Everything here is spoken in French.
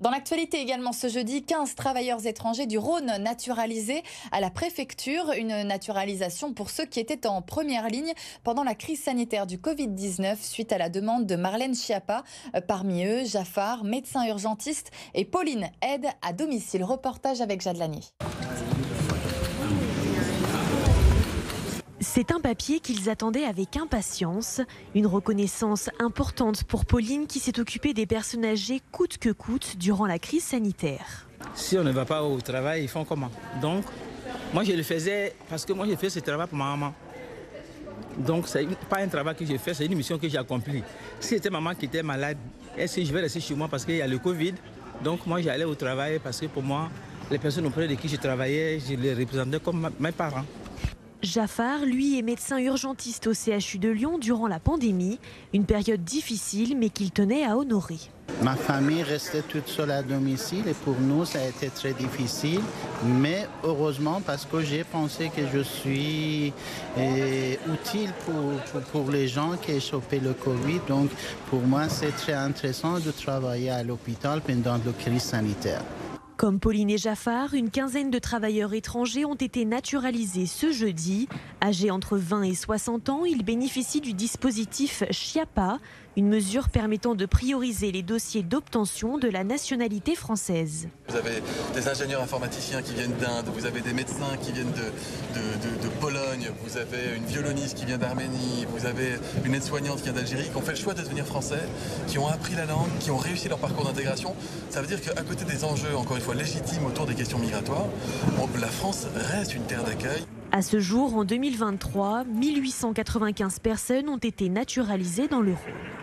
Dans l'actualité également ce jeudi, 15 travailleurs étrangers du Rhône naturalisés à la préfecture. Une naturalisation pour ceux qui étaient en première ligne pendant la crise sanitaire du Covid-19 suite à la demande de Marlène Schiappa. Parmi eux, Jafar, médecin urgentiste, et Pauline, aide à domicile. Reportage avec Jade Lanier. C'est un papier qu'ils attendaient avec impatience. Une reconnaissance importante pour Pauline qui s'est occupée des personnes âgées coûte que coûte durant la crise sanitaire. Si on ne va pas au travail, ils font comment? Donc, moi je le faisais parce que moi je fais ce travail pour ma maman. Donc, ce n'est pas un travail que j'ai fait, c'est une mission que j'ai accomplie. Si c'était maman qui était malade, est-ce que je vais rester chez moi parce qu'il y a le Covid? Donc, moi j'allais au travail parce que pour moi, les personnes auprès de qui je travaillais, je les représentais comme mes parents. Jafar, lui, est médecin urgentiste au CHU de Lyon durant la pandémie. Une période difficile, mais qu'il tenait à honorer. Ma famille restait toute seule à domicile et pour nous, ça a été très difficile. Mais heureusement, parce que j'ai pensé que je suis utile pour les gens qui ont chopé le Covid. Donc, pour moi, c'est très intéressant de travailler à l'hôpital pendant la crise sanitaire. Comme Pauline et Jafar, une quinzaine de travailleurs étrangers ont été naturalisés ce jeudi. Âgés entre 20 et 60 ans, ils bénéficient du dispositif Schiappa, une mesure permettant de prioriser les dossiers d'obtention de la nationalité française. Vous avez des ingénieurs informaticiens qui viennent d'Inde, vous avez des médecins qui viennent de Pologne, vous avez une violoniste qui vient d'Arménie, vous avez une aide-soignante qui vient d'Algérie, qui ont fait le choix de devenir français, qui ont appris la langue, qui ont réussi leur parcours d'intégration. Ça veut dire qu'à côté des enjeux, encore une fois, légitimes autour des questions migratoires, la France reste une terre d'accueil. À ce jour, en 2023, 1895 personnes ont été naturalisées dans le Rhône.